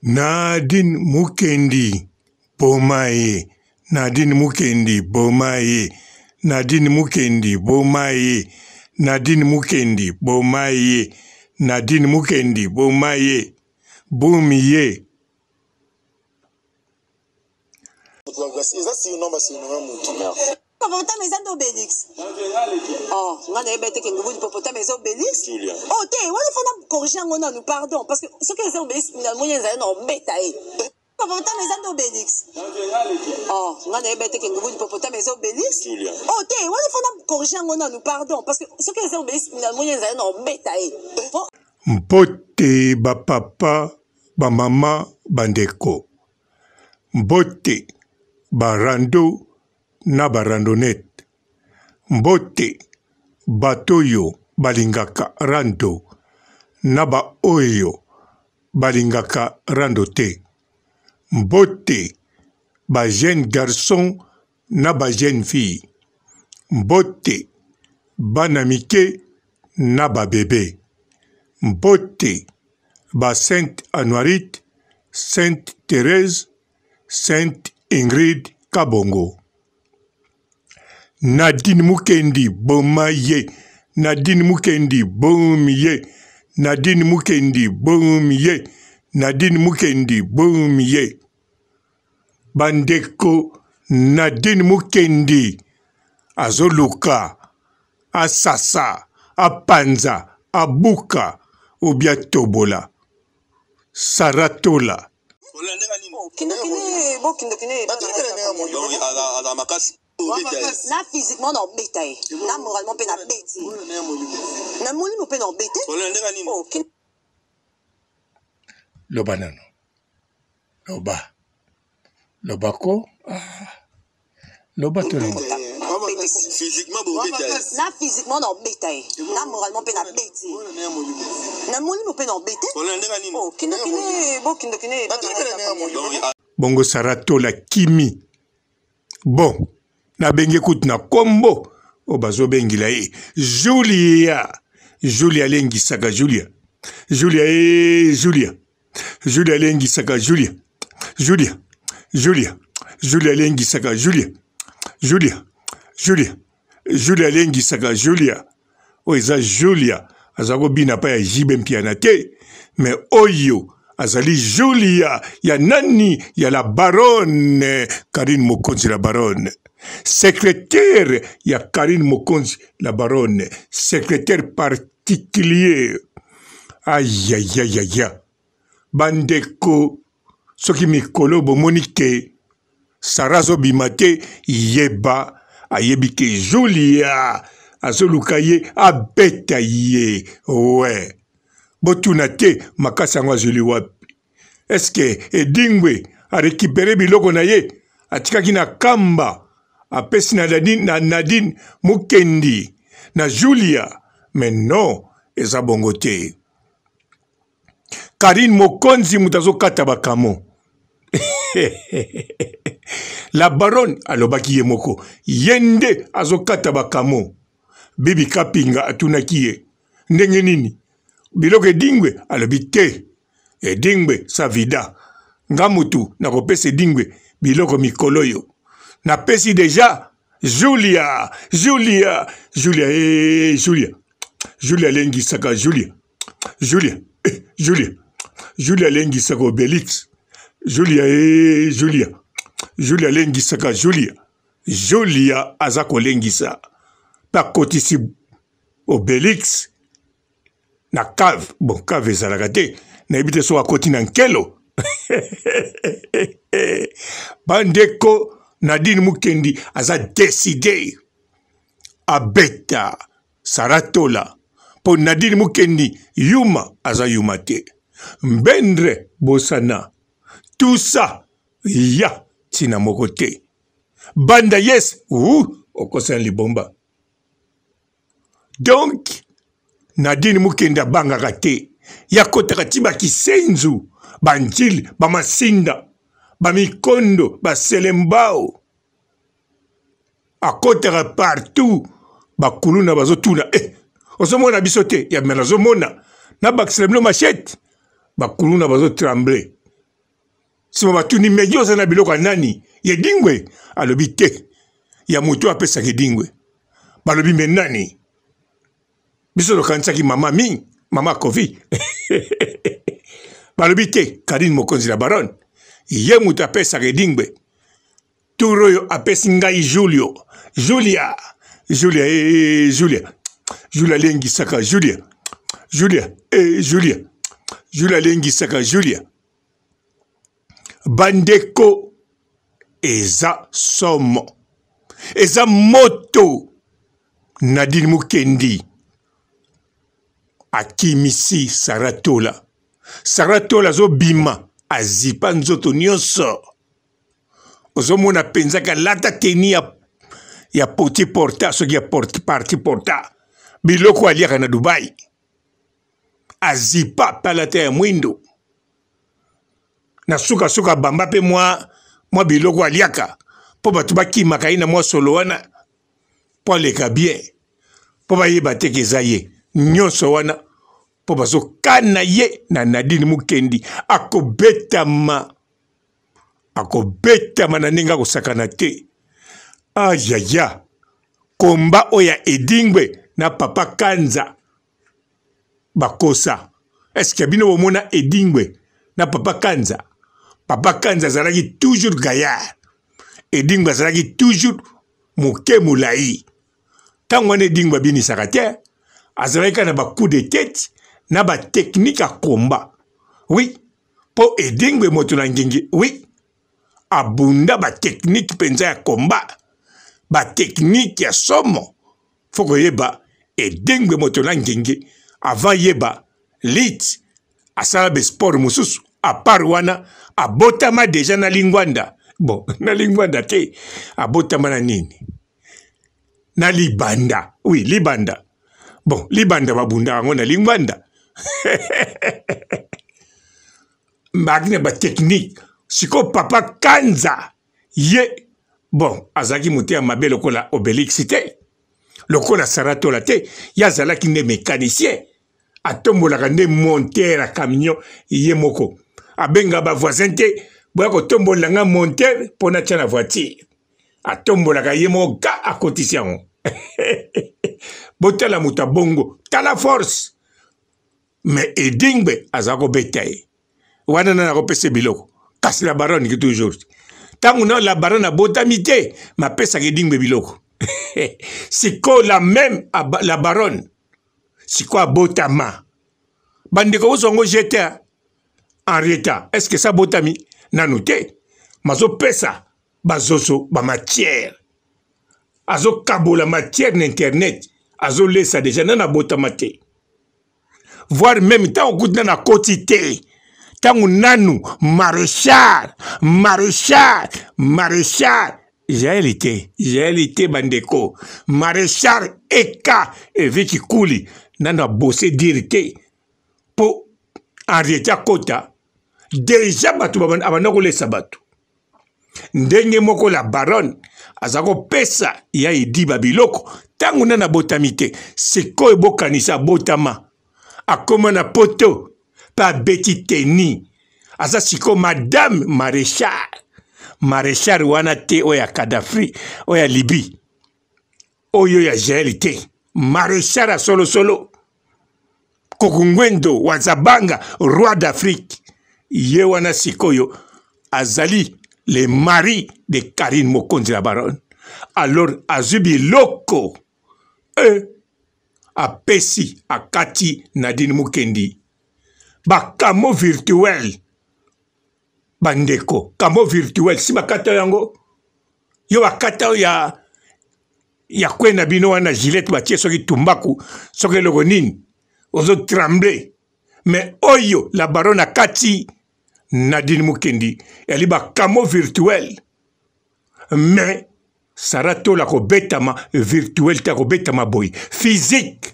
Nadine Mukendi Bomaye. Nadine Mukendi Bomaye. Nadine Mukendi Bomaye. Nadine Mukendi Bomaye. Nadine Mukendi Bomaye. Bomiye. Hippopotame eza Obélix. Oh, ngana ebete ke ngubu hippopotame eza Obélix. Oh, te, wana fona corriger yango nanu, pardon, parce que ce que eza Obélix na moyen eza na obeta e. Hippopotame eza Obélix. Oh, ngana ebete ke ngubu hippopotame eza Obélix. Oh, te, wana fona corriger yango nanu, pardon, parce que ce que eza Obélix na moyen eza na obeta e. Mbote ba papa, ba mama, bandeko. Mbote ba rando na barandonete. Mbote batoyo balingaka rando na ba oyo balingaka rando te. Mbote ba jeune garçon na ba jeune fille. Mbote bana mike na ba bébé. Mbote ba Sainte Anuarite, Sainte Thérèse, Sainte Ingrid Kabongo. Nadine Mukendi Bomaye. Nadine Mukendi Bomiye. Nadine Mukendi Bomiye. Nadine Mukendi Bomiye. Bandeko Nadine Mukendi azoluka, asasa, apanza, abuka, obiatobola, saratola. Là, physiquement, on est bêté. Là, moralement, on est bêté. Là, moralement, on est bêté. Le banano. Loba. Lobako. Loba tout le monde. Physiquement, là, physiquement, on est bêté. Là, moralement, on est bêté. Là, moralement, on est bêté. Bongo saratola kimi. Bon. Na benge kout na kombo. O bazo bengi la e. Julia. Julia lengi saka Julia. Julia Julia. Julia lengi saka Julia. Julia. Julia. Julia lengi saka Julia. Julia. Julia. Julia lengi saka Julia. O eza Julia. Azako bina pa ya jibe mpiana te. Mais oyo. Azali Julia. Ya nani. Ya la baronne. Karine Mokonzi la baronne. Secrétaire, il y a Karine Mokonzi, la baronne. Secrétaire particulier. Aïe, aïe, aïe, aïe. Bandeko, soki mikolo bomonike, sarazo bimate, yeba, ayebike Julia, azolukaye, abetaye, ouais. Botunate, makasangwa Juliwapi. Est-ce que Edingwe a récupéré biloko na ye, atikaki na kamba, apesi na Nadine Mukendi, na Julia, mais non, eza bongo te. Karine Mokonzi mutazo kata bakamo. La baronne alobaki ye moko, yende azo kata bakamo. Bibi Kapinga atunaki ye. Ndenge nini? Biloko Edingwe alobi te. Edingwe sa vida. Ngamutu na kopesa Edingwe biloko mikolo yo. Na pesi déjà Julia, Julia, Julia, Julia. Julia lengi saka Julia. Julia, Julia. Julia lengi saka Obélix. Julia, Julia. Julia lengi saka Julia. Julia azako lengi sa. Pa kotisi Obélix. Na cave. Bon, cave ezalaka te. Na ebite so akoti na nkelo. Bandeko Nadine Mukendi aza décidé à beta saratola pour Nadine Mukendi yuma aza yumate mbendre bosana tout ça ya tina mokote banda yes okosa libomba donc Nadine Mukendi abangaka te ya kotaka tiba kisenzu banjili bamasinda bamikondo baselembao akotera partout bakuluna bazotuna osomona bisote ya melazomona na bakiselemblo machette bakuluna bazotremble sima batuni medio oza na biloko ya nani ye dingwe alobi te ya moto apesaki dingwe balobi me nani biso tokanisaki mama mingi mama kofi balobi te Karine mokonzi la baronne ye moto apesaka dingwe turo oyo apesi ngai Julia lengisaka Julia lengisaka Julia bandeko eza somo eza moto Nadine Mukendi akimisi Saratola zo bima azipa nzoto nyonso ozomona penzaka lata teni ya poti porta soki ya parti porta biloko aliaka na Dubai azipa palata ya mwindo na suka bamba pe mwa biloko aliaka po bato bakimaka ye na mwa solo wana po aleka bien po bayeba te eza ye nyonso wana po bazokana ye na Nadine Mukendi akobetama na ndenge akosakana te ayaya komba oya edingwe na papa Kanza bakosa eske bino bomona edingwe na papa Kanza azalaki toujours gaillard edingwe azalaki toujours moke mulai ntango wana edingwe abinisaka te azalaki na bacoup de tête na batechnique ya komba oui po edingwe moto na ngengi oui abunda batechnique penza ya komba batechnique ya somo foko yeba edingwe moto na ngengi avant yeba lit asala besport mususu apart wana abotama deja na lingwanda bon na lingwanda te abotama na nini na libanda oui libanda bon libanda babunda yango na lingwanda mbakine ba technique siko papa Kanza ye bon azaki mote ya mabe lokola Obélix te lokola Saratola te yazalaki nde mécanicien atombolaka nde monteur ya camion ye moko abenga ba voisin te boya kotombola nga monteur pona tia na voiture atombolaka ye moko ga akotisi yango botala moto bongo tala force mais edingbe aza kobeta ye wana nana kopesa biloko kasi la baronne ki toujours tango na la baronne abotami te mapesaka edingbe biloko siko la même la baronne siko abotama bandeko bozongo jete en retard est-ce que ça botami nanu te mazopesa bazoso bamatière azokabola matière na internet azolesa déjà nana botama te voire même tant okutina na koti te tango nanu maréchal jaelite bandeko maréchal eka eviki kuli nanu abose dire te po enriete akota deja bato abanda kolesa bato ndenge moko la baronne aza kopesa ya ediba biloko tango nanu abotami te sikoyo bokanisa abotama akoma na poto pa beti teni aza siko madame maréchal wana te oya Kadhafi oya Libye oyo ya Jael te maréchal a solo Kokungwendo Wazabanga roi d'Afrique ye wana sikoyo azali le mari de Karine Mokonzi la baronne alors azubi loko apesi akati Nadine Mukendi bakamo virtuel bandeko kamo virtuel si bakata yango yo bakata ya kwena bino wana Gillette batie soki tumbaku soki loko nini ozo tremble mais oyo la baronne akati Nadine Mukendi eli bakamo virtuel mais Saratola kobetama virtuel ta kobetama boy physique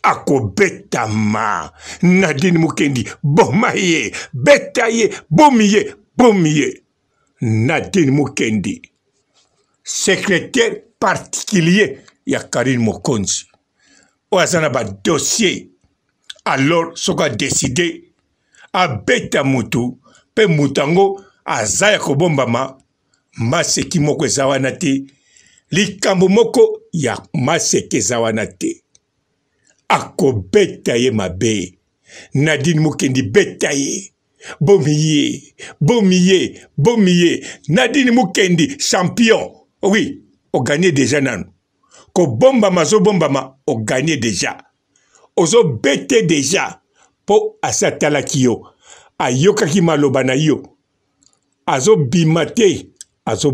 akobetama Nadine Mukendi bomaye betaye bomiye Nadine Mukendi secrétaire particulier ya Karine Mokonzi oazana ba dossier alors soka décidé abeta mutu pe mutango aza ya kobombama maseki moko eza wana te likambo moko ya maseki eza wana te akobeta ye mabe Nadine Mukendi beta ye bomiye Nadine Mukendi champion oui o gagné déjà nanu ko bombama zo bombama o gagné déjà ozo bete déjà po asatalaki yo ayokaki maloba na yo azo bimate azo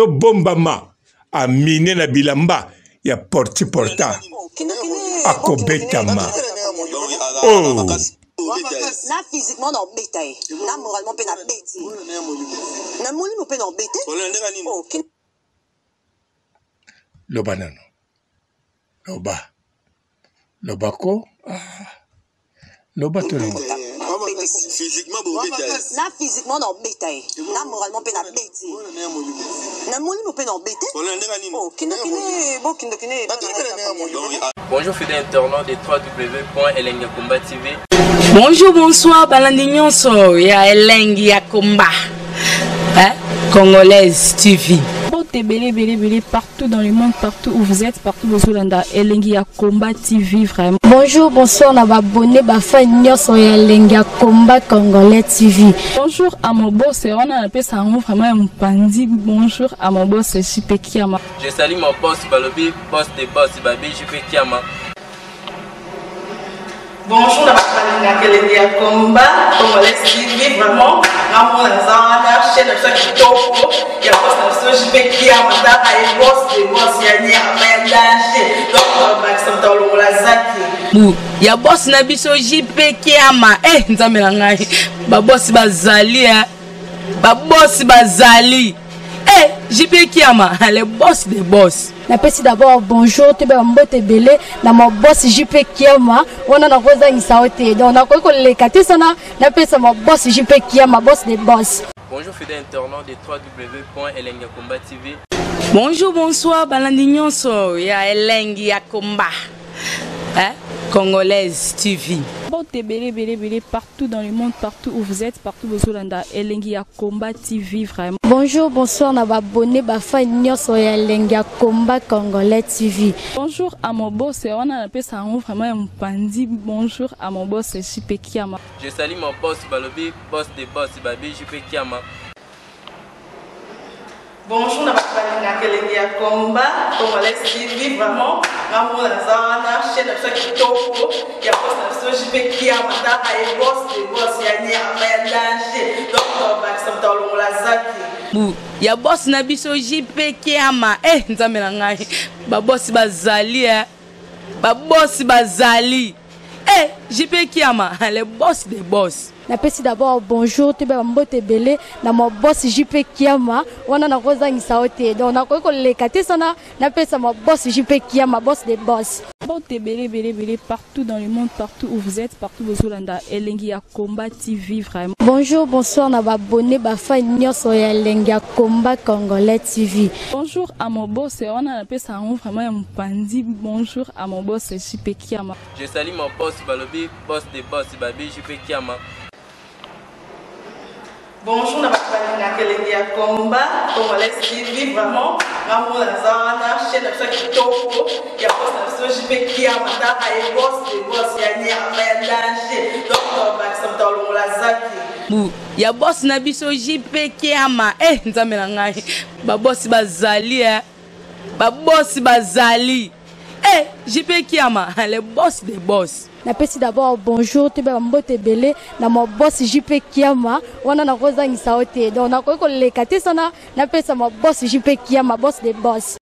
bombama amine na bilamba ya porti porta akobetama oh na physiquement na beta na moralement pe na beti na molimo pe na bete loba nano loba ko loba to na physiquement na beta na moralement pe na beti na molimo pe na bete Bonjour fidèles internautes de www.elengiakomba TV. Bonjour, bonsoir, balandinyon so ya Elengi ya Komba, Congolaise TV. Belé partout dans le monde, partout où vous êtes, partout où vous êtes, Elengi ya Komba TV vraiment. Bonjour, bonsoir, on va abonner Bafania sur Elengi ya Komba Congolais TV. Bonjour à mon boss, on a appelé ça vraiment un pandi. Bonjour à mon boss, JP Kiama. Je salue mon boss Balobi, boss des boss Babi, JP Kiama. Bonjour, Elengi ya Komba Congolais TV vraiment. Ramon Lazana, chaîne de Kitoko, il y a boss de JP Kiama, et boss de boss yani a danger. Donc Maxime Tolong Lazaki. Ya boss na biso JP Kiama, nzambe na ngai. Ba boss bazali JP Kiama, le boss des boss. Napesi d'abord bonjour, tu peux mbote belé, na mon boss JP Kiama, on a rosa insaote. Donc on a quoi les katisana, napesi mon boss JP Kiama, boss des boss. Bonjour fidèles internautes de www.elengiakomba TV. Bonjour, bonsoir, balandinyon so ya Elengi ya Komba, Congolaise TV. Belé partout dans le monde, partout où vous êtes, partout où vous êtes, Elengi ya Komba TV vraiment. Bonjour, bonsoir, on va abonner Bafania sur Elengi ya Komba Congolais TV. Bonjour à mon boss, on a appelé ça vraiment un pandi. Bonjour à mon boss, JP Kiama. Je salue mon boss Balobi, boss des boss Babi, JP Kiama. Bonjour, Elengi ya Komba Congolais TV vraiment. Ramon Lazana, chaîne de Kitoko, il y a boss de JP Kiama, et boss de boss yani a danger. Donc Maxime Tolong Lazaki. Ya boss na biso JP Kiama, nzambe na ngai. Ba boss bazali. JP Kiama, le boss des boss. Napesi d'abord bonjour, tu peux mbote belé, na mon boss JP Kiama, on a rosa insaote. Donc on a quoi les katisana, napesi mon boss JP Kiama, boss des boss. Belé partout dans le monde, partout où vous êtes, partout où vous êtes, Elengi ya Komba TV vraiment. Bonjour, bonsoir, on va abonner Bafania sur Elengi ya Komba Congolais TV. Bonjour à mon boss, on a appelé ça vraiment un pandi. Bonjour à mon boss, JP Kiama. Je salue mon boss Balobi, boss des boss Babi, JP Kiama. Bonjour, Elengi ya Komba Congolais TV vraiment. Ramon Lazana, chaîne de Kitoko, il y a boss de JP Kiama, et boss de boss yani a danger. Donc Maxime Tolong Lazaki. Ya boss na biso JP Kiama, nzambe na ngai. Ba boss bazali. JP Kiama, le boss des boss. Napesi d'abord bonjour, tu peux mbote belé, na mon boss JP Kiama, on a rosa insaote. Donc on a quoi les katisana, napesi mon boss JP Kiama, boss des boss.